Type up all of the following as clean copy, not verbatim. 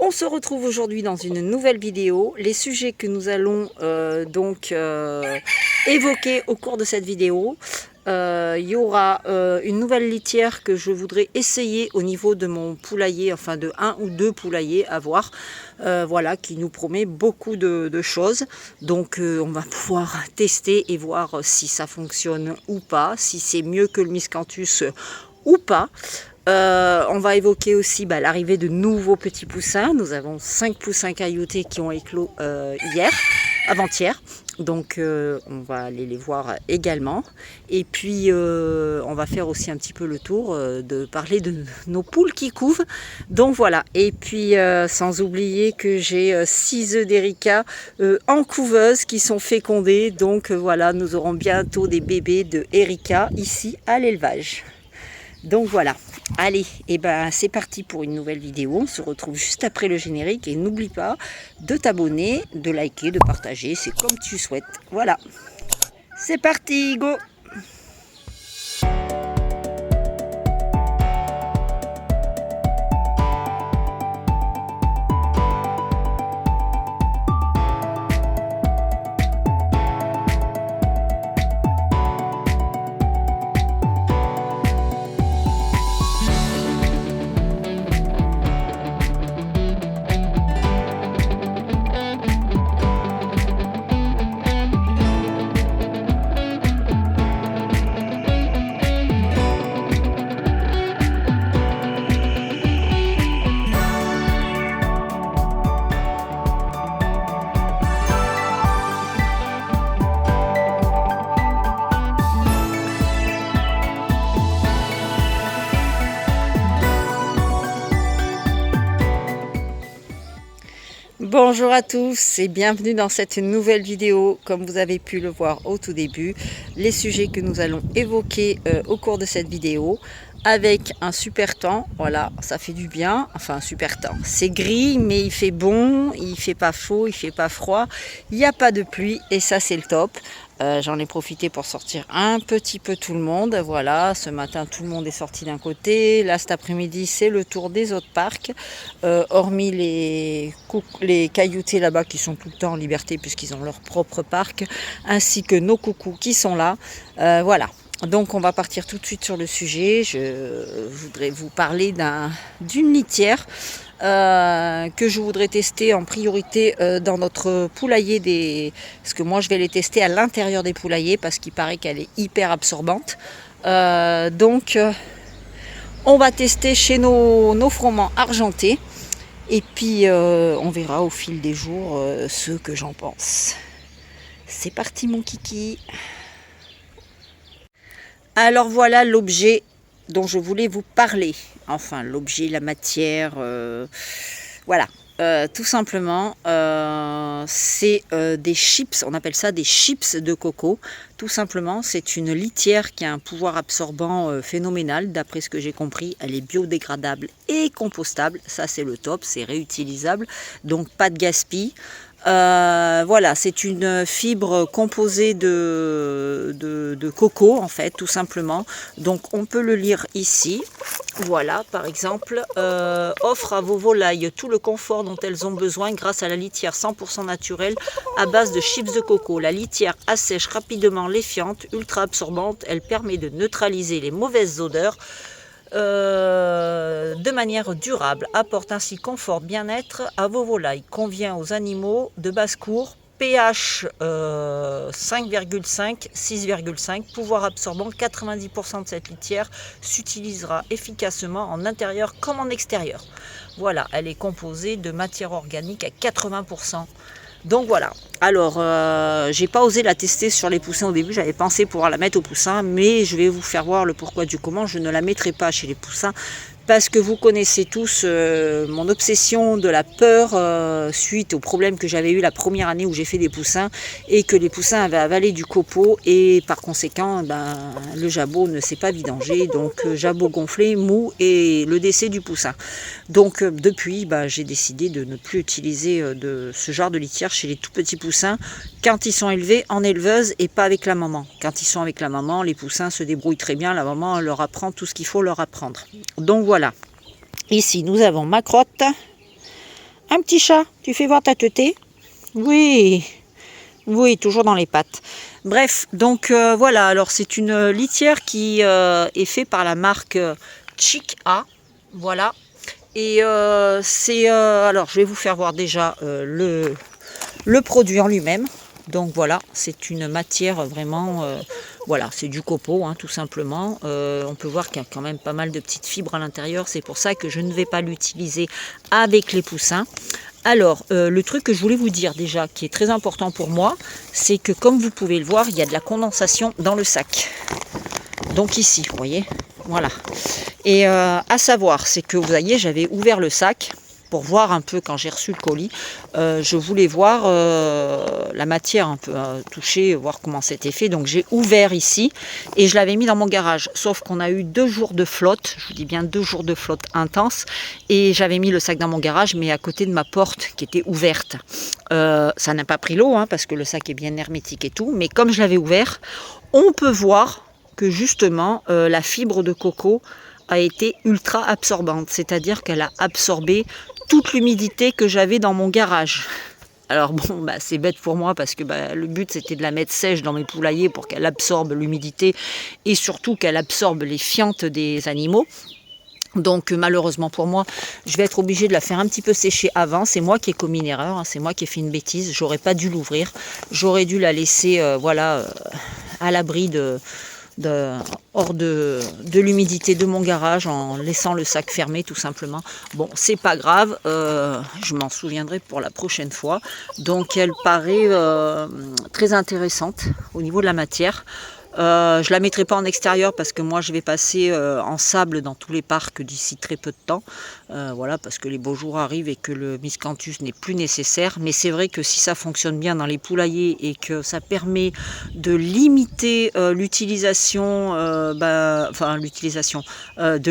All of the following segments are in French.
On se retrouve aujourd'hui dans une nouvelle vidéo. Les sujets que nous allons évoquer au cours de cette vidéo, il y aura une nouvelle litière que je voudrais essayer au niveau de mon poulailler, enfin de 1 ou 2 poulaillers à voir, voilà, qui nous promet beaucoup de choses. Donc on va pouvoir tester et voir si ça fonctionne ou pas, si c'est mieux que le Miscanthus ou pas. On va évoquer aussi l'arrivée de nouveaux petits poussins. Nous avons 5 poussins cailloutés qui ont éclos avant-hier. Donc on va aller les voir également. Et puis on va faire aussi un petit peu le tour de parler de nos poules qui couvent. Donc voilà. Et puis sans oublier que j'ai 6 œufs d'Erika en couveuse qui sont fécondés. Donc voilà, nous aurons bientôt des bébés de Erika ici à l'élevage. Donc voilà, allez, et c'est parti pour une nouvelle vidéo. On se retrouve juste après le générique et n'oublie pas de t'abonner, de liker, de partager, c'est comme tu souhaites. Voilà, c'est parti, go! Bonjour à tous et bienvenue dans cette nouvelle vidéo. Comme vous avez pu le voir au tout début, les sujets que nous allons évoquer au cours de cette vidéo avec un super temps. Voilà, ça fait du bien. Enfin, un super temps. C'est gris, mais il fait bon, il fait pas chaud, il fait pas froid. Il n'y a pas de pluie et ça, c'est le top. J'en ai profité pour sortir un petit peu tout le monde. Voilà, ce matin tout le monde est sorti d'un côté. Là cet après-midi c'est le tour des autres parcs. Hormis les cailloutés là-bas qui sont tout le temps en liberté puisqu'ils ont leur propre parc. Ainsi que nos coucous qui sont là. Voilà. Donc on va partir tout de suite sur le sujet. Je voudrais vous parler d'une litière que je voudrais tester en priorité dans notre poulailler parce que moi je vais les tester à l'intérieur des poulaillers parce qu'il paraît qu'elle est hyper absorbante. Donc on va tester chez nos froment argentés et puis on verra au fil des jours ce que j'en pense. C'est parti mon kiki. Alors voilà l'objet dont je voulais vous parler. Enfin, l'objet, la matière, voilà. Tout simplement, c'est des chips, on appelle ça des chips de coco. Tout simplement, c'est une litière qui a un pouvoir absorbant phénoménal. D'après ce que j'ai compris, elle est biodégradable et compostable. Ça, c'est le top, c'est réutilisable. Donc, pas de gaspille. Voilà, c'est une fibre composée de coco en fait, tout simplement. Donc on peut le lire ici. Voilà, par exemple, offre à vos volailles tout le confort dont elles ont besoin grâce à la litière 100% naturelle à base de chips de coco. La litière assèche rapidement les fientes, ultra absorbante. Elle permet de neutraliser les mauvaises odeurs de manière durable, apporte ainsi confort, bien-être à vos volailles, convient aux animaux de basse-cour, pH 5,5, 6,5, pouvoir absorbant. 90% de cette litière s'utilisera efficacement en intérieur comme en extérieur. Voilà, elle est composée de matière organique à 80%. Donc voilà, alors j'ai pas osé la tester sur les poussins au début, j'avais pensé pouvoir la mettre aux poussins, mais je vais vous faire voir le pourquoi du comment. Je ne la mettrai pas chez les poussins parce que vous connaissez tous mon obsession de la peur suite au problème que j'avais eu la première année où j'ai fait des poussins et que les poussins avaient avalé du copeau et par conséquent le jabot ne s'est pas vidangé, donc jabot gonflé, mou et le décès du poussin. Donc depuis j'ai décidé de ne plus utiliser de ce genre de litière chez les tout petits poussins quand ils sont élevés en éleveuse et pas avec la maman. Quand ils sont avec la maman, les poussins se débrouillent très bien, la maman leur apprend tout ce qu'il faut leur apprendre. Donc voilà, ici nous avons ma crotte Un petit chat, tu fais voir ta teuté? Oui, oui, toujours dans les pattes. Bref, donc voilà, alors c'est une litière qui est faite par la marque Chic-A, voilà. Et alors je vais vous faire voir déjà le produit en lui-même. Donc voilà, c'est une matière vraiment, voilà, c'est du copeau, hein, tout simplement. On peut voir qu'il y a quand même pas mal de petites fibres à l'intérieur. C'est pour ça que je ne vais pas l'utiliser avec les poussins. Alors, le truc que je voulais vous dire déjà, qui est très important pour moi, c'est que comme vous pouvez le voir, il y a de la condensation dans le sac. Donc ici, vous voyez, voilà. Et à savoir, c'est que vous voyez, j'avais ouvert le sac pour voir un peu quand j'ai reçu le colis. Je voulais voir la matière un peu toucher, voir comment c'était fait. Donc j'ai ouvert ici et je l'avais mis dans mon garage. Sauf qu'on a eu 2 jours de flotte, je vous dis bien 2 jours de flotte intense. Et j'avais mis le sac dans mon garage, mais à côté de ma porte qui était ouverte. Ça n'a pas pris l'eau, hein, parce que le sac est bien hermétique et tout. Mais comme je l'avais ouvert, on peut voir que justement la fibre de coco a été ultra absorbante, c'est-à-dire qu'elle a absorbé toute l'humidité que j'avais dans mon garage. Alors bon, bah, c'est bête pour moi parce que bah, le but c'était de la mettre sèche dans mes poulaillers pour qu'elle absorbe l'humidité et surtout qu'elle absorbe les fientes des animaux. Donc malheureusement pour moi, je vais être obligée de la faire un petit peu sécher avant. C'est moi qui ai commis une erreur, hein, c'est moi qui ai fait une bêtise. J'aurais pas dû l'ouvrir, j'aurais dû la laisser voilà, à l'abri hors de l'humidité de mon garage en laissant le sac fermé tout simplement. Bon, c'est pas grave, je m'en souviendrai pour la prochaine fois. Donc elle paraît très intéressante au niveau de la matière. Je la mettrai pas en extérieur parce que moi je vais passer en sable dans tous les parcs d'ici très peu de temps. Voilà, parce que les beaux jours arrivent et que le miscanthus n'est plus nécessaire. Mais c'est vrai que si ça fonctionne bien dans les poulaillers et que ça permet de limiter l'utilisation, de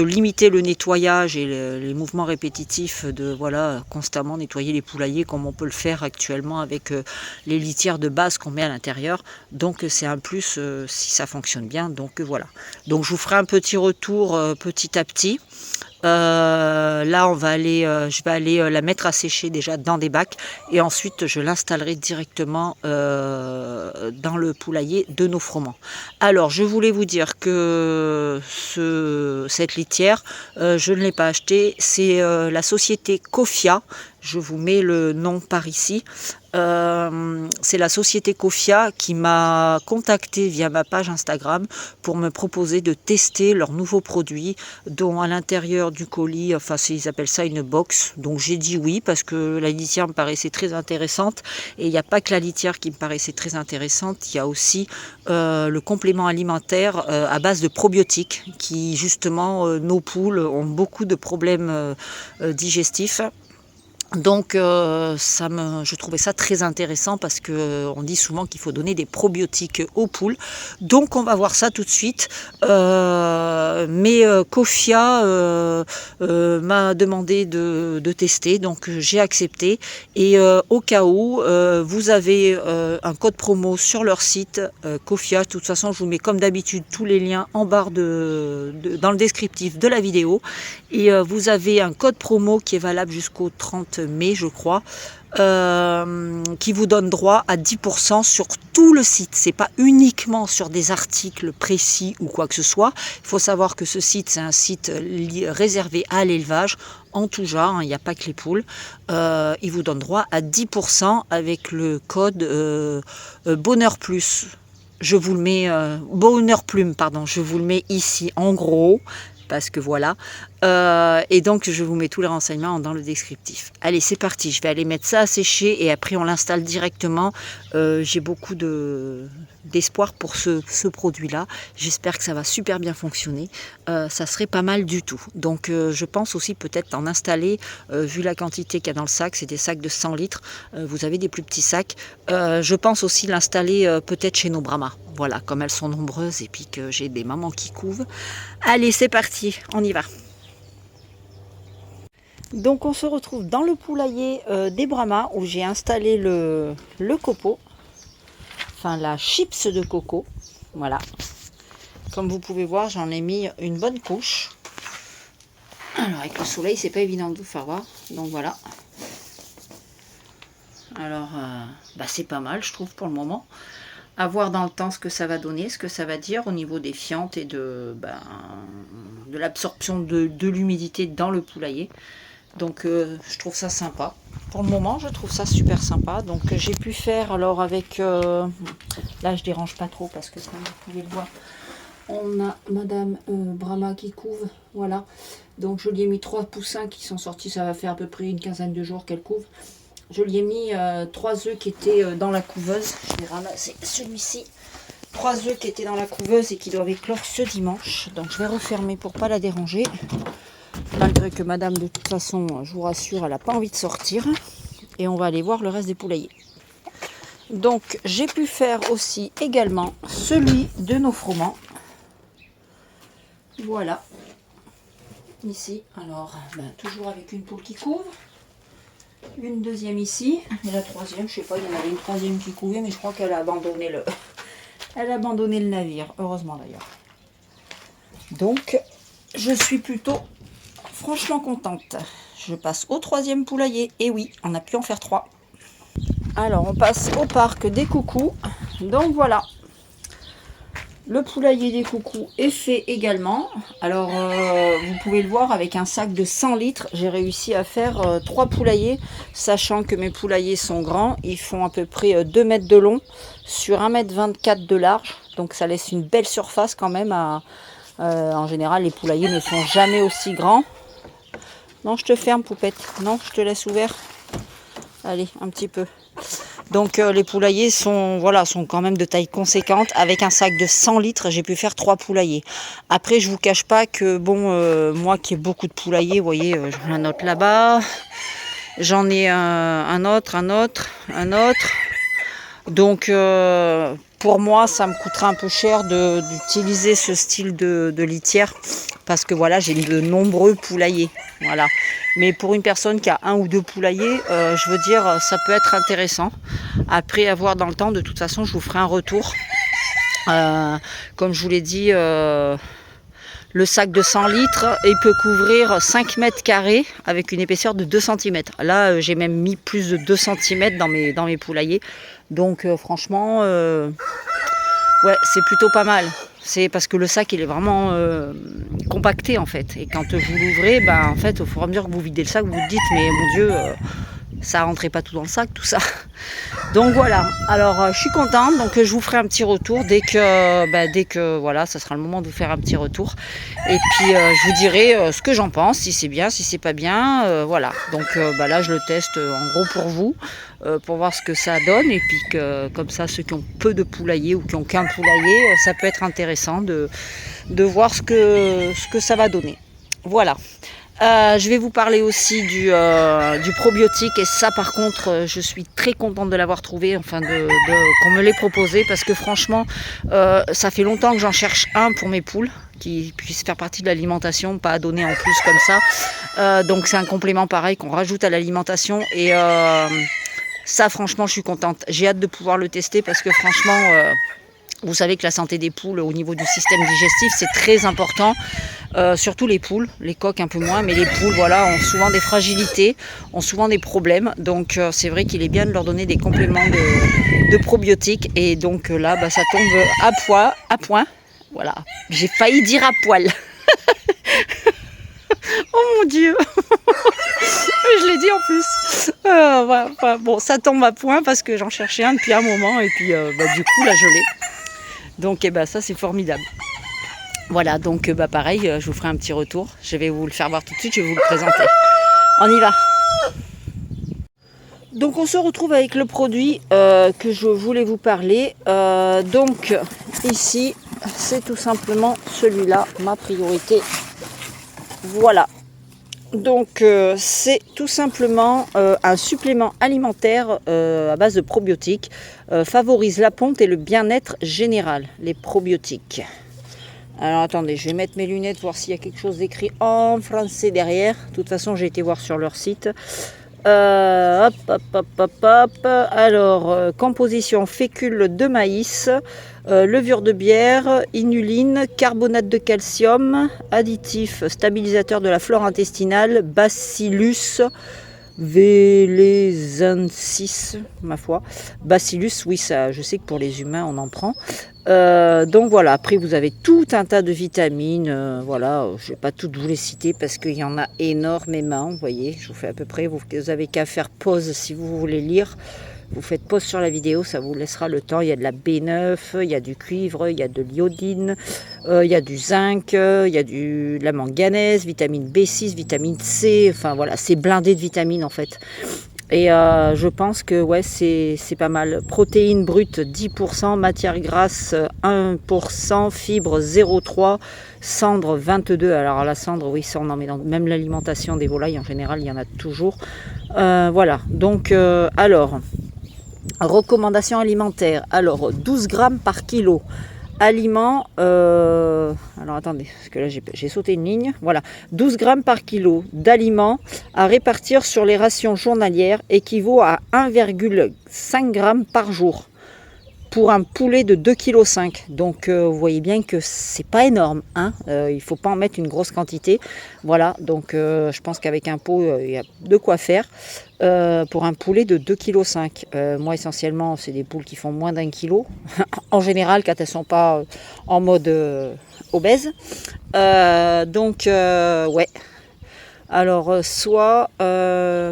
limiter le nettoyage et les mouvements répétitifs de voilà constamment nettoyer les poulaillers comme on peut le faire actuellement avec les litières de base qu'on met à l'intérieur. Donc c'est un plus si ça fonctionne bien. Donc voilà. Donc je vous ferai un petit retour petit à petit. Là je vais aller la mettre à sécher déjà dans des bacs et ensuite je l'installerai directement dans le poulailler de nos froment. Alors je voulais vous dire que cette litière je ne l'ai pas achetée, c'est la société Cofia. Je vous mets le nom par ici. C'est la société Cofia qui m'a contacté via ma page Instagram pour me proposer de tester leurs nouveaux produits, dont à l'intérieur du colis, enfin ils appellent ça une box. Donc j'ai dit oui parce que la litière me paraissait très intéressante et il n'y a pas que la litière qui me paraissait très intéressante, il y a aussi le complément alimentaire à base de probiotiques qui justement nos poules ont beaucoup de problèmes digestifs. Donc je trouvais ça très intéressant parce que on dit souvent qu'il faut donner des probiotiques aux poules. Donc on va voir ça tout de suite. Mais Cofia m'a demandé de tester, donc j'ai accepté. Et au cas où vous avez un code promo sur leur site Cofia, de toute façon je vous mets comme d'habitude tous les liens en barre dans le descriptif de la vidéo. Et vous avez un code promo qui est valable jusqu'au 30 mai, je crois, qui vous donne droit à 10% sur tout le site. C'est pas uniquement sur des articles précis ou quoi que ce soit. Il faut savoir que ce site, c'est un site réservé à l'élevage en tout genre, hein, il n'y a pas que les poules. Il vous donne droit à 10% avec le code Bonheur Plus. Je vous le mets, Bonheur Plume, pardon, je vous le mets ici en gros. Parce que voilà, et donc je vous mets tous les renseignements dans le descriptif. Allez, c'est parti, je vais aller mettre ça à sécher et après on l'installe directement. J'ai beaucoup d'espoir pour ce produit-là. J'espère que ça va super bien fonctionner. Ça serait pas mal du tout. Donc je pense aussi peut-être en installer, vu la quantité qu'il y a dans le sac, c'est des sacs de 100 litres. Vous avez des plus petits sacs. Je pense aussi l'installer peut-être chez nos Brahmas. Voilà, comme elles sont nombreuses et puis que j'ai des mamans qui couvent. Allez, c'est parti, on y va. Donc on se retrouve dans le poulailler des Brahmas où j'ai installé le copeau, enfin la chips de coco. Voilà. Comme vous pouvez voir, j'en ai mis une bonne couche. Alors avec le soleil, c'est pas évident de vous faire voir. Donc voilà. Alors, c'est pas mal, je trouve, pour le moment. À voir dans le temps ce que ça va donner, ce que ça va dire au niveau des fientes et de l'absorption de l'humidité dans le poulailler. Donc je trouve ça sympa. Pour le moment, je trouve ça super sympa. Donc j'ai pu faire alors avec... là, je dérange pas trop parce que comme vous pouvez le voir, on a Madame Brahma qui couve. Voilà. Donc je lui ai mis 3 poussins qui sont sortis. Ça va faire à peu près une quinzaine de jours qu'elle couve. Je lui ai mis 3 œufs qui étaient dans la couveuse. Je vais ramasser celui-ci. 3 œufs qui étaient dans la couveuse et qui doivent éclore ce dimanche. Donc je vais refermer pour pas la déranger. Malgré que madame, de toute façon, je vous rassure, elle n'a pas envie de sortir. Et on va aller voir le reste des poulaillers. Donc j'ai pu faire aussi également celui de nos froment. Voilà. Ici, alors, toujours avec une poule qui couvre. Une deuxième ici. Et la troisième, je sais pas, il y en avait une troisième qui couvait, mais je crois qu'elle a abandonné le... Elle a abandonné le navire, heureusement d'ailleurs. Donc, je suis plutôt franchement contente. Je passe au troisième poulailler. Et oui, on a pu en faire 3. Alors, on passe au parc des coucous. Donc voilà. Le poulailler des coucous est fait également. Alors, vous pouvez le voir avec un sac de 100 litres. J'ai réussi à faire 3 poulaillers, sachant que mes poulaillers sont grands. Ils font à peu près 2 mètres de long sur 1,24 m de large. Donc, ça laisse une belle surface quand même. En général, les poulaillers ne sont jamais aussi grands. Non, je te ferme, poupette. Non, je te laisse ouvert. Allez, un petit peu. Donc les poulaillers sont quand même de taille conséquente. Avec un sac de 100 litres, j'ai pu faire 3 poulaillers. Après, je vous cache pas que moi qui ai beaucoup de poulaillers, vous voyez, j'en ai un autre là-bas. J'en ai un autre. Donc pour moi, ça me coûterait un peu cher d'utiliser ce style de litière. Parce que voilà, j'ai de nombreux poulaillers. Voilà. Mais pour une personne qui a 1 ou 2 poulaillers, je veux dire, ça peut être intéressant. Après, à voir dans le temps, de toute façon, je vous ferai un retour. Comme je vous l'ai dit, le sac de 100 litres, il peut couvrir 5 mètres carrés avec une épaisseur de 2 cm. Là, j'ai même mis plus de 2 cm dans mes poulaillers. Donc, franchement, ouais, c'est plutôt pas mal. C'est parce que le sac, il est vraiment compacté, en fait. Et quand vous l'ouvrez, en fait, au fur et à mesure que vous videz le sac, vous vous dites, mais mon Dieu, ça rentrait pas tout dans le sac, tout ça. Donc voilà, alors je suis contente, donc je vous ferai un petit retour dès que voilà, ça sera le moment de vous faire un petit retour. Et puis je vous dirai ce que j'en pense, si c'est bien, si c'est pas bien, voilà. Donc là je le teste en gros pour vous, pour voir ce que ça donne. Et puis comme ça, ceux qui ont peu de poulailler ou qui ont qu'un poulailler, ça peut être intéressant de voir ce que ça va donner. Voilà. Je vais vous parler aussi du probiotique, et ça par contre je suis très contente de l'avoir trouvé, enfin qu'on me l'ait proposé, parce que franchement ça fait longtemps que j'en cherche un pour mes poules qui puisse faire partie de l'alimentation, pas à donner en plus comme ça. Donc c'est un complément pareil qu'on rajoute à l'alimentation, et ça franchement je suis contente. J'ai hâte de pouvoir le tester parce que franchement vous savez que la santé des poules au niveau du système digestif, c'est très important. Surtout les poules, les coqs un peu moins, mais les poules voilà, ont souvent des fragilités, ont souvent des problèmes. Donc c'est vrai qu'il est bien de leur donner des compléments de probiotiques. Et donc là, ça tombe à point. Voilà, j'ai failli dire à poil. Oh mon Dieu. Je l'ai dit en plus. Bon, ça tombe à point parce que j'en cherchais un depuis un moment. Et puis du coup, là, je l'ai. Donc ça, c'est formidable. Voilà, donc pareil, je vous ferai un petit retour. Je vais vous le faire voir tout de suite, je vais vous le présenter. On y va. Donc on se retrouve avec le produit que je voulais vous parler. Donc ici, c'est tout simplement celui-là, ma priorité. Voilà. Donc c'est tout simplement un supplément alimentaire à base de probiotiques. Favorise la ponte et le bien-être général, les probiotiques. Alors attendez, je vais mettre mes lunettes, voir s'il y a quelque chose d'écrit en français derrière. De toute façon, j'ai été voir sur leur site. Alors, composition fécule de maïs, levure de bière, inuline, carbonate de calcium, additif stabilisateur de la flore intestinale, bacillus Velezensis, ma foi. Bacillus, oui, ça, je sais que pour les humains, on en prend. Donc voilà, après vous avez tout un tas de vitamines, voilà, je ne vais pas toutes vous les citer parce qu'il y en a énormément, vous voyez, je vous fais à peu près, vous avez qu'à faire pause si vous voulez lire, vous faites pause sur la vidéo, ça vous laissera le temps. Il y a de la B9, il y a du cuivre, il y a de l'iodine, il y a du zinc, il y a de la manganèse, vitamine B6, vitamine C, enfin voilà, c'est blindé de vitamines en fait. Et je pense que ouais, c'est pas mal. Protéines brutes 10%, matière grasse 1%, fibres 0,3%, cendre 22%. Alors la cendre, oui, ça on en met dans même l'alimentation des volailles en général, il y en a toujours. Voilà, donc alors, recommandations alimentaires. Alors 12 grammes par kilo. Aliments, alors attendez, parce que là j'ai sauté une ligne, voilà, 12 grammes par kilo d'aliments à répartir sur les rations journalières équivaut à 1,5 g par jour pour un poulet de 2,5 kg. Donc vous voyez bien que c'est pas énorme, hein, il ne faut pas en mettre une grosse quantité. Voilà, donc je pense qu'avec un pot, il y a de quoi faire. Pour un poulet de 2,5 kg. Moi, essentiellement, c'est des poules qui font moins d'1 kg. En général, quand elles ne sont pas en mode obèse. Donc, ouais. Alors, soit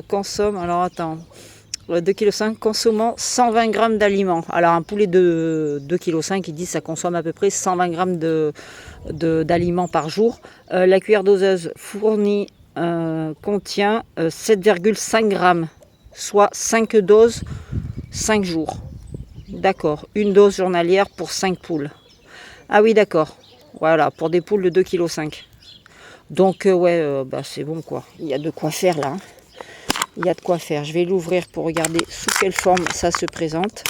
consomme... Alors, attends. 2,5 kg consommant 120 g d'aliments. Alors, un poulet de 2,5 kg, ils disent que ça consomme à peu près 120 g d'aliments par jour. La cuillère doseuse fournit... contient 7,5 g, soit 5 doses, 5 jours. D'accord, une dose journalière pour 5 poules. Ah oui, d'accord. Voilà, pour des poules de 2,5 kg. Donc, ouais, bah, c'est bon, quoi. Il y a de quoi faire, là. Hein. Il y a de quoi faire. Je vais l'ouvrir pour regarder sous quelle forme ça se présente.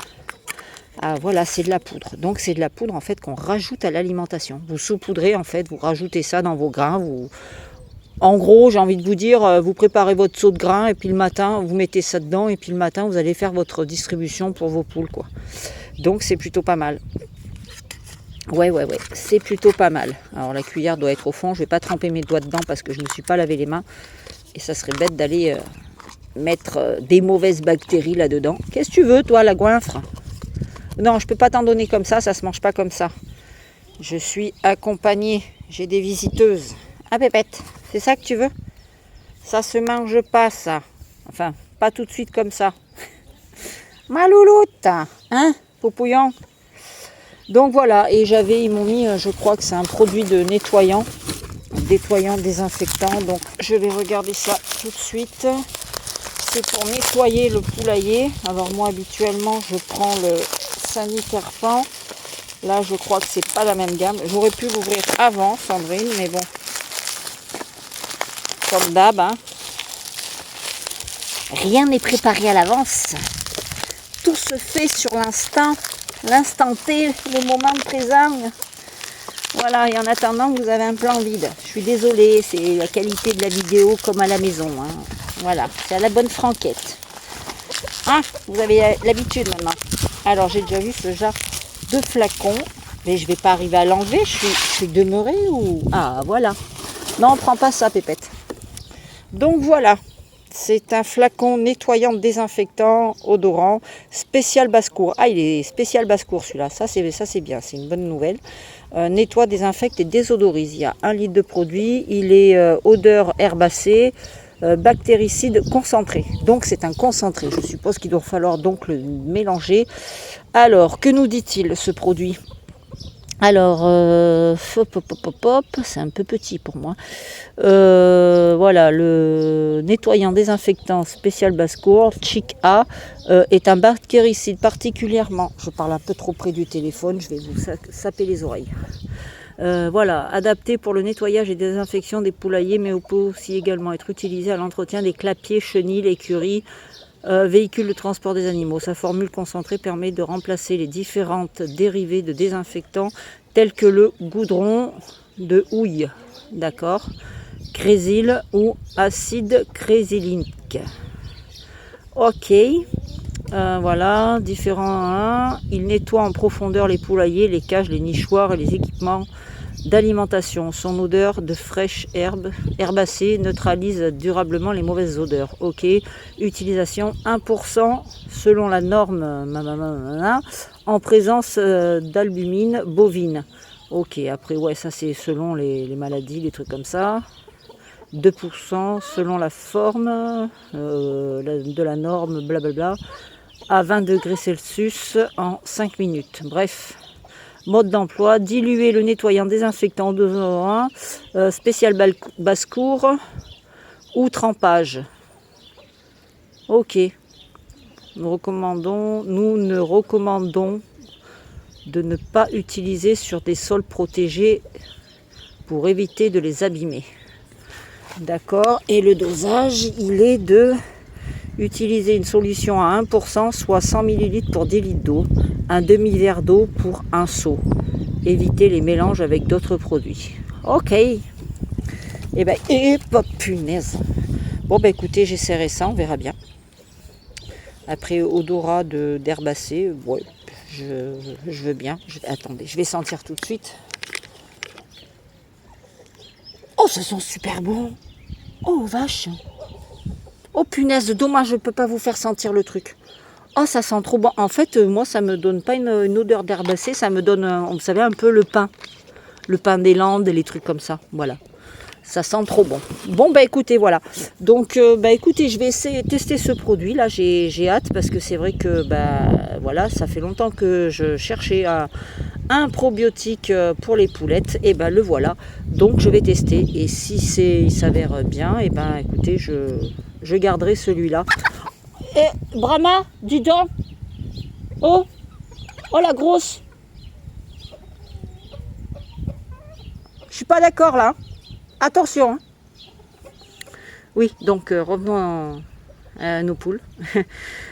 Ah, voilà, c'est de la poudre. Donc, c'est de la poudre, en fait, qu'on rajoute à l'alimentation. Vous saupoudrez, en fait, vous rajoutez ça dans vos grains, En gros, j'ai envie de vous dire, vous préparez votre seau de grains et puis le matin, vous mettez ça dedans et puis le matin, vous allez faire votre distribution pour vos poules, quoi. Donc, c'est plutôt pas mal. Ouais, c'est plutôt pas mal. Alors, la cuillère doit être au fond. Je vais pas tremper mes doigts dedans parce que je ne me suis pas lavé les mains. Et ça serait bête d'aller mettre des mauvaises bactéries là-dedans. Qu'est-ce que tu veux, toi, la goinfre? Non, je peux pas t'en donner comme ça se mange pas comme ça. Je suis accompagnée, j'ai des visiteuses. Ah, Pépette, c'est ça que tu veux? Ça se mange pas, ça. Enfin, pas tout de suite comme ça. Ma louloute, hein, Poupouillon. Donc voilà, et ils m'ont mis, je crois que c'est un produit de nettoyant, désinfectant. Donc je vais regarder ça tout de suite. C'est pour nettoyer le poulailler. Alors moi, habituellement, je prends le Sanicarfan. Là, je crois que c'est pas la même gamme. J'aurais pu l'ouvrir avant, Sandrine, mais bon. Comme d'hab, hein. Rien n'est préparé à l'avance. Tout se fait sur l'instant T, le moment présent. Voilà, et en attendant, vous avez un plan vide. Je suis désolée, c'est la qualité de la vidéo comme à la maison. Hein. Voilà, c'est à la bonne franquette. Hein, vous avez l'habitude maintenant. Alors, j'ai déjà vu ce genre de flacon, mais je ne vais pas arriver à l'enlever. Je suis demeurée ou... Ah, voilà. Non, on ne prend pas ça, Pépette. Donc, voilà. C'est un flacon nettoyant, désinfectant, odorant, spécial basse-cour. Ah, il est spécial basse-cour celui-là. Ça, c'est bien, c'est une bonne nouvelle. Nettoie, désinfecte et désodorise. Il y a 1 litre de produit. Il est odeur herbacée, bactéricide concentré. Donc, c'est un concentré. Je suppose qu'il doit falloir donc le mélanger. Alors, que nous dit-il ce produit ? Alors, c'est un peu petit pour moi. Voilà, le nettoyant désinfectant spécial basse-cour, Chic A, est un bactéricide particulièrement... Je parle un peu trop près du téléphone, je vais vous saper les oreilles. Voilà, adapté pour le nettoyage et désinfection des poulaillers, mais peut aussi également être utilisé à l'entretien des clapiers, chenilles, écuries, véhicules de transport des animaux. Sa formule concentrée permet de remplacer les différentes dérivés de désinfectants tels que le goudron de houille, d'accord, crésil ou acide crésilinique. Ok, voilà, différents. Il nettoie en profondeur les poulaillers, les cages, les nichoirs et les équipements d'alimentation. Son odeur de fraîche herbacée neutralise durablement les mauvaises odeurs. Ok. Utilisation 1% selon la norme en présence d'albumine bovine. Ok, après ouais, ça c'est selon les maladies, les trucs comme ça. 2% selon la forme de la norme, blablabla, à 20 degrés Celsius en 5 minutes. Bref. Mode d'emploi, diluer le nettoyant désinfectant odorant, spécial basse-cour ou trempage. Ok. Nous ne recommandons de ne pas utiliser sur des sols protégés pour éviter de les abîmer. D'accord. Et le dosage, il est de utiliser une solution à 1%, soit 100 ml pour 10 litres d'eau, un demi-verre d'eau pour un seau. Éviter les mélanges avec d'autres produits. Ok. Et punaise. Bon, écoutez, j'essaierai ça, on verra bien. Après, odorat d'herbacée, ouais, je veux bien. Attendez, je vais sentir tout de suite. Oh, ça sent super bon. Oh, vache. Oh, punaise, dommage, je ne peux pas vous faire sentir le truc. Oh, ça sent trop bon. En fait, moi, ça me donne pas une odeur d'herbacée, ça me donne, vous savez, un peu le pain des Landes et les trucs comme ça. Voilà, ça sent trop bon. Bon, écoutez, voilà. Donc, écoutez, je vais essayer de tester ce produit. Là, j'ai hâte parce que c'est vrai que, voilà, ça fait longtemps que je cherchais un probiotique pour les poulettes. Et le voilà. Donc, je vais tester. Et si il s'avère bien, écoutez, je garderai celui-là. Eh, Brahma, dis donc. Oh, la grosse. Je suis pas d'accord là. Attention. Hein. Oui, donc revenons à nos poules.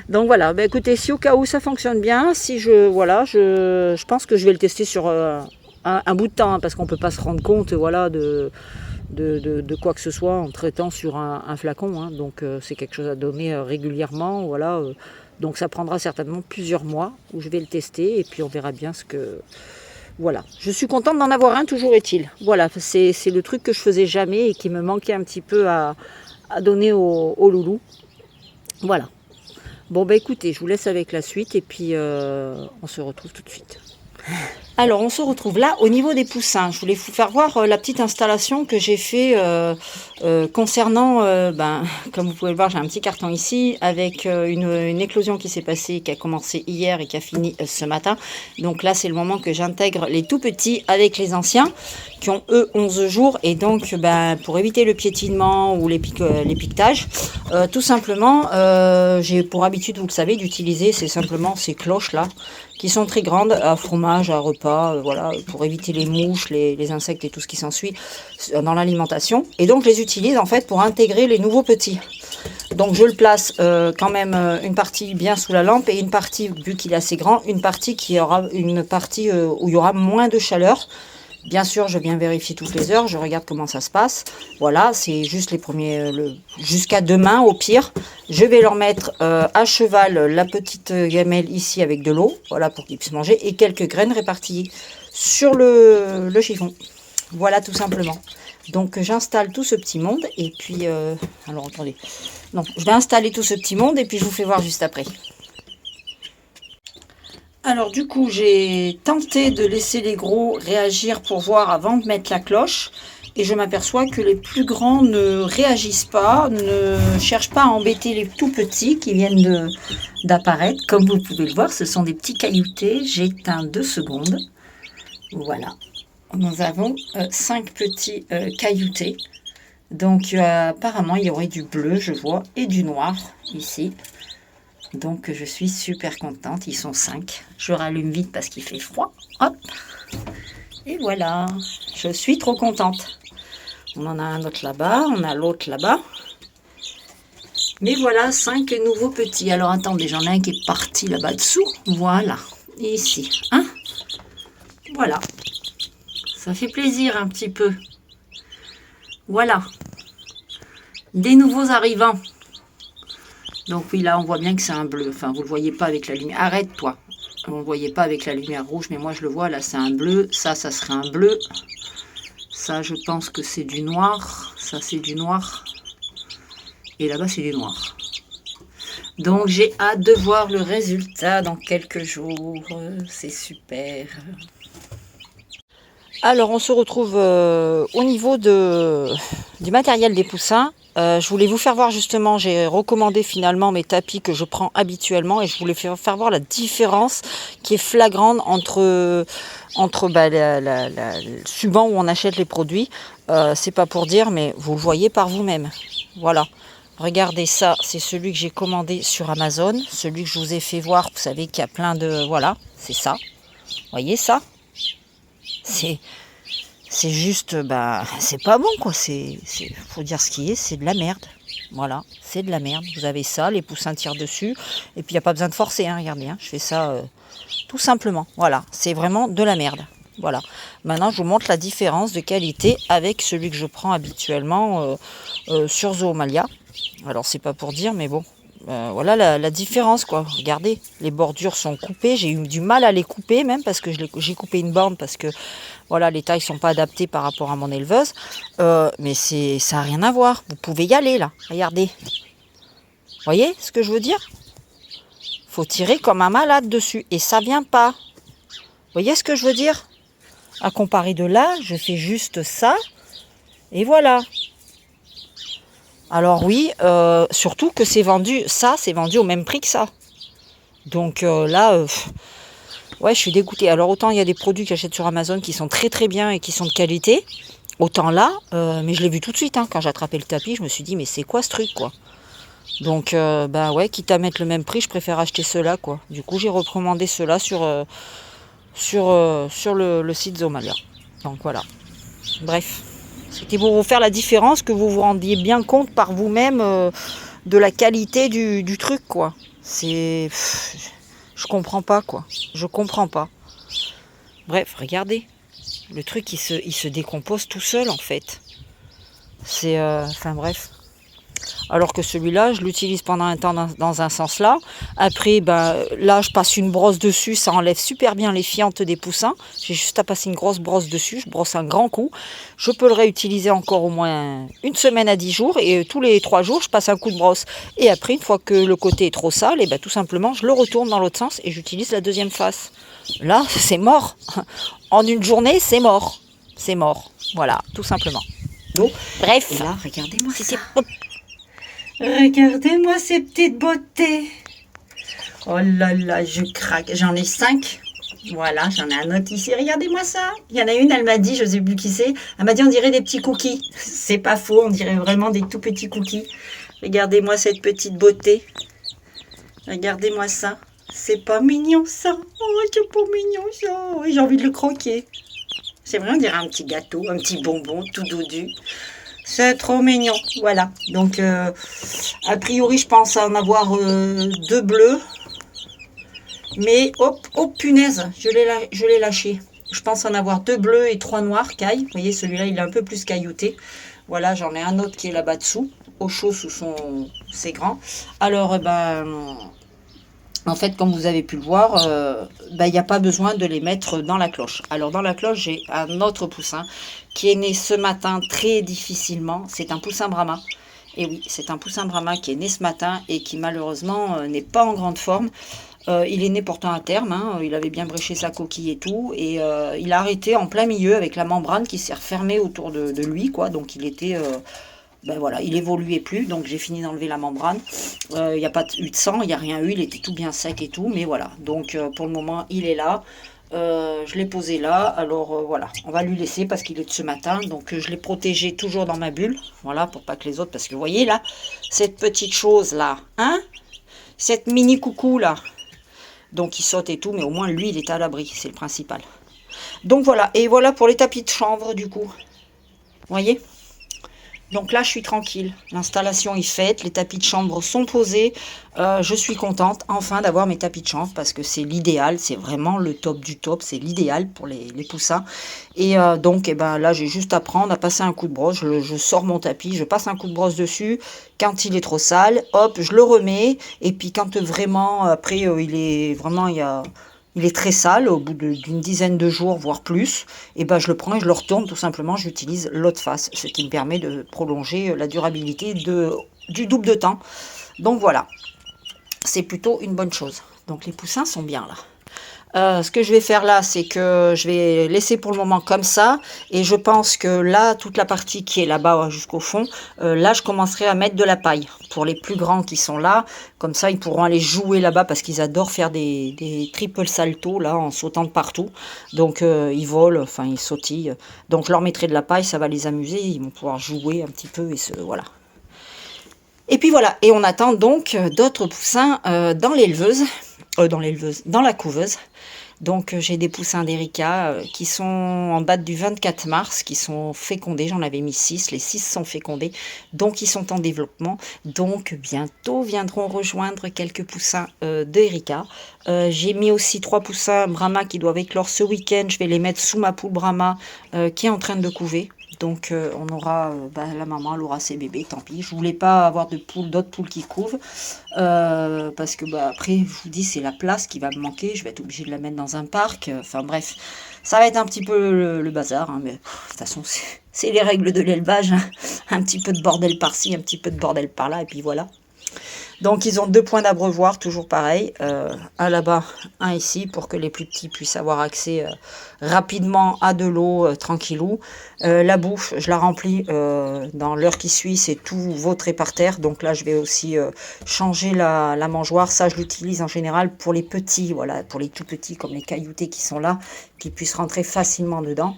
Donc voilà, écoutez, si au cas où ça fonctionne bien, si je pense que je vais le tester sur un bout de temps, hein, parce qu'on peut pas se rendre compte, voilà, de quoi que ce soit en traitant sur un flacon. Hein. Donc c'est quelque chose à donner régulièrement. Voilà. Donc ça prendra certainement plusieurs mois où je vais le tester et puis on verra bien ce que... Voilà. Je suis contente d'en avoir un, toujours est-il. Voilà, c'est le truc que je faisais jamais et qui me manquait un petit peu à donner au loulou. Voilà. Bon, écoutez, je vous laisse avec la suite et puis on se retrouve tout de suite. Alors, on se retrouve là au niveau des poussins. Je voulais vous faire voir la petite installation que j'ai fait concernant, comme vous pouvez le voir, j'ai un petit carton ici avec une éclosion qui s'est passée, qui a commencé hier et qui a fini ce matin. Donc là, c'est le moment que j'intègre les tout petits avec les anciens qui ont eux 11 jours. Et donc, pour éviter le piétinement ou les piquetages, tout simplement, j'ai pour habitude, vous le savez, d'utiliser simplement ces cloches là qui sont très grandes à fromage, à repas, voilà, pour éviter les mouches, les insectes et tout ce qui s'ensuit dans l'alimentation. Et donc, je les utilise en fait pour intégrer les nouveaux petits. Donc, je le place quand même une partie bien sous la lampe et une partie, vu qu'il est assez grand, une partie où il y aura moins de chaleur. Bien sûr, je viens vérifier toutes les heures, je regarde comment ça se passe. Voilà, c'est juste les premiers, jusqu'à demain au pire. Je vais leur mettre à cheval la petite gamelle ici avec de l'eau, voilà, pour qu'ils puissent manger, et quelques graines réparties sur le chiffon. Voilà, tout simplement. Donc, j'installe tout ce petit monde, et puis... alors, attendez. Non, je vais installer tout ce petit monde, et puis je vous fais voir juste après. Alors du coup, j'ai tenté de laisser les gros réagir pour voir avant de mettre la cloche. Et je m'aperçois que les plus grands ne réagissent pas, ne cherchent pas à embêter les tout petits qui viennent d'apparaître. Comme vous pouvez le voir, ce sont des petits cailloutés. J'éteins 2 secondes. Voilà. Nous avons 5 petits cailloutés. Donc apparemment, il y aurait du bleu, je vois, et du noir ici. Donc, je suis super contente. Ils sont 5. Je rallume vite parce qu'il fait froid. Hop. Et voilà. Je suis trop contente. On en a un autre là-bas. On a l'autre là-bas. Mais voilà, 5 nouveaux petits. Alors, attendez, j'en ai un qui est parti là-bas dessous. Voilà. Et ici. Hein? Voilà. Ça fait plaisir un petit peu. Voilà. Des nouveaux arrivants. Donc oui, là, on voit bien que c'est un bleu. Enfin, vous ne le voyez pas avec la lumière. Arrête, toi. Vous ne le voyez pas avec la lumière rouge, mais moi, je le vois. Là, c'est un bleu. Ça serait un bleu. Ça, je pense que c'est du noir. Ça, c'est du noir. Et là-bas, c'est du noir. Donc, j'ai hâte de voir le résultat dans quelques jours. C'est super. Alors, on se retrouve au niveau du matériel des poussins. Je voulais vous faire voir justement, j'ai recommandé finalement mes tapis que je prends habituellement et je voulais faire voir la différence qui est flagrante entre le Suban où on achète les produits. C'est pas pour dire, mais vous le voyez par vous-même. Voilà. Regardez ça, c'est celui que j'ai commandé sur Amazon, celui que je vous ai fait voir. Vous savez qu'il y a plein de... Voilà, c'est ça. Vous voyez ça? C'est juste, bah, c'est pas bon quoi, faut dire ce qui est, c'est de la merde. Voilà, c'est de la merde. Vous avez ça, les poussins tirent dessus, et puis il n'y a pas besoin de forcer, hein, regardez, hein, je fais ça tout simplement. Voilà, c'est vraiment de la merde. Voilà, maintenant je vous montre la différence de qualité avec celui que je prends habituellement sur Zoomalia. Alors c'est pas pour dire, mais bon, voilà la différence quoi. Regardez, les bordures sont coupées, j'ai eu du mal à les couper même parce que j'ai coupé une borne parce que voilà, les tailles sont pas adaptées par rapport à mon éleveuse. Mais ça n'a rien à voir. Vous pouvez y aller là. Regardez. Vous voyez ce que je veux dire? Faut tirer comme un malade dessus. Et ça vient pas. Vous voyez ce que je veux dire? À comparer de là, je fais juste ça. Et voilà. Alors oui, surtout que c'est vendu au même prix que ça. Donc là... ouais, je suis dégoûtée. Alors autant il y a des produits que j'achète sur Amazon qui sont très très bien et qui sont de qualité, autant là, mais je l'ai vu tout de suite, hein, quand j'ai attrapé le tapis, je me suis dit mais c'est quoi ce truc quoi. Donc bah ouais, quitte à mettre le même prix, je préfère acheter ceux-là quoi. Du coup j'ai recommandé ceux-là sur le site Zoomalia. Donc voilà. Bref, c'était pour vous faire la différence, que vous vous rendiez bien compte par vous-même de la qualité du truc quoi. C'est... Je comprends pas quoi. Je comprends pas. Bref, regardez. Le truc il se décompose tout seul en fait. C'est... enfin bref. Alors que celui-là, je l'utilise pendant un temps dans un sens là. Après, ben, là, je passe une brosse dessus. Ça enlève super bien les fientes des poussins. J'ai juste à passer une grosse brosse dessus. Je brosse un grand coup. Je peux le réutiliser encore au moins une semaine à 10 jours. Et tous les 3 jours, je passe un coup de brosse. Et après, une fois que le côté est trop sale, et ben, tout simplement, je le retourne dans l'autre sens et j'utilise la deuxième face. Là, c'est mort. En une journée, c'est mort. C'est mort. Voilà, tout simplement. Bon, bref. Et là, regardez-moi ça. Regardez-moi ces petites beautés. Oh là là, je craque. J'en ai 5. Voilà, j'en ai un autre ici. Regardez-moi ça. Il y en a une, elle m'a dit, je ne sais plus qui c'est. Elle m'a dit, on dirait des petits cookies. C'est pas faux, on dirait vraiment des tout petits cookies. Regardez-moi cette petite beauté. Regardez-moi ça. C'est pas mignon ça. Oh, c'est pas mignon ça. J'ai envie de le croquer. C'est vrai, on dirait un petit gâteau, un petit bonbon tout dodu. C'est trop mignon, voilà. Donc, a priori, je pense en avoir 2 bleus. Mais, hop, oh punaise, je l'ai lâché. Je pense en avoir 2 bleus et 3 noirs, caille. Vous voyez, celui-là, il est un peu plus caillouté. Voilà, j'en ai un autre qui est là-bas dessous, au chaud sous ses grands. Alors, en fait, comme vous avez pu le voir, il n'y a pas besoin de les mettre dans la cloche. Alors, dans la cloche, j'ai un autre poussin qui est né ce matin très difficilement. C'est un poussin Brahma. Et oui, c'est un poussin Brahma qui est né ce matin et qui malheureusement n'est pas en grande forme. Il est né pourtant à terme, hein, il avait bien bréché sa coquille et tout. Et il a arrêté en plein milieu avec la membrane qui s'est refermée autour de lui, quoi. Donc, il était... ben voilà, il évoluait plus, donc j'ai fini d'enlever la membrane. Il n'y a pas eu de sang, il n'y a rien eu, il était tout bien sec et tout, mais voilà. Donc pour le moment, il est là. Je l'ai posé là, alors voilà, on va lui laisser parce qu'il est de ce matin. Donc je l'ai protégé toujours dans ma bulle, voilà, pour pas que les autres, parce que vous voyez là, cette petite chose là, hein, cette mini coucou là, donc il saute et tout, mais au moins lui, il est à l'abri, c'est le principal. Donc voilà, et voilà pour les tapis de chanvre du coup, vous voyez. Donc là, je suis tranquille. L'installation est faite, les tapis de chambre sont posés. Je suis contente enfin d'avoir mes tapis de chambre parce que c'est l'idéal, c'est vraiment le top du top, c'est l'idéal pour les poussins. Et donc, là, j'ai juste à prendre, à passer un coup de brosse. Je sors mon tapis, je passe un coup de brosse dessus. Quand il est trop sale, hop, je le remets. Et puis quand vraiment, après, il est vraiment, il y a il est très sale, au bout d'une dizaine de jours, voire plus, et ben je le prends et je le retourne tout simplement, j'utilise l'eau de face, ce qui me permet de prolonger la durabilité du double de temps. Donc voilà, c'est plutôt une bonne chose. Donc les poussins sont bien là. Ce que je vais faire là, c'est que je vais laisser pour le moment comme ça. Et je pense que là, toute la partie qui est là-bas jusqu'au fond, là, je commencerai à mettre de la paille. Pour les plus grands qui sont là, comme ça, ils pourront aller jouer là-bas parce qu'ils adorent faire des triple saltos, là, en sautant de partout. Donc, ils volent, enfin, ils sautillent. Donc, je leur mettrai de la paille, ça va les amuser. Ils vont pouvoir jouer un petit peu et voilà. Et puis voilà, et on attend donc d'autres poussins dans la couveuse. Donc j'ai des poussins d'Erika qui sont en date du 24 mars, qui sont fécondés, j'en avais mis 6, les 6 sont fécondés, donc ils sont en développement. Donc bientôt viendront rejoindre quelques poussins d'Erika. J'ai mis aussi 3 poussins Brahma qui doivent éclore ce week-end, je vais les mettre sous ma poule Brahma qui est en train de couver. Donc on aura, la maman elle aura ses bébés, tant pis. Je voulais pas avoir d'autres poules qui couvent. Parce que après, je vous dis, c'est la place qui va me manquer. Je vais être obligée de la mettre dans un parc. Enfin bref, ça va être un petit peu le bazar. Hein, mais de toute façon, c'est les règles de l'élevage. Hein. Un petit peu de bordel par-ci, un petit peu de bordel par-là. Et puis voilà. Donc ils ont 2 points d'abreuvoir, toujours pareil, un là-bas, un ici, pour que les plus petits puissent avoir accès rapidement à de l'eau, tranquillou. La bouffe, je la remplis dans l'heure qui suit, c'est tout vautré par terre, donc là je vais aussi changer la mangeoire, ça je l'utilise en général pour les petits, voilà, pour les tout petits comme les cailloutés qui sont là, qui puissent rentrer facilement dedans.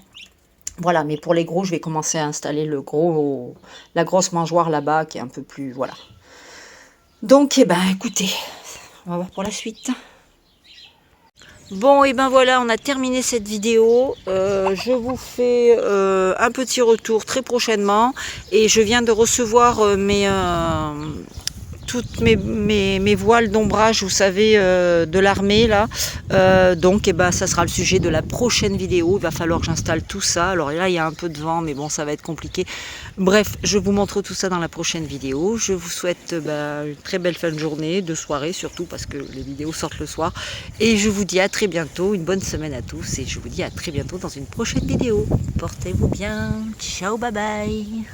Voilà, mais pour les gros, je vais commencer à installer la grosse mangeoire là-bas, qui est un peu plus, voilà. Donc, écoutez, on va voir pour la suite. Bon, et voilà, on a terminé cette vidéo. Je vous fais un petit retour très prochainement. Et je viens de recevoir toutes mes voiles d'ombrage, vous savez, de l'armée là. Donc ça sera le sujet de la prochaine vidéo. Il va falloir que j'installe tout ça. Alors là il y a un peu de vent, mais bon, ça va être compliqué. Bref, je vous montre tout ça dans la prochaine vidéo. Je vous souhaite une très belle fin de journée, de soirée surtout, parce que les vidéos sortent le soir. Et je vous dis à très bientôt, une bonne semaine à tous, et je vous dis à très bientôt dans une prochaine vidéo. Portez-vous bien, ciao, bye bye.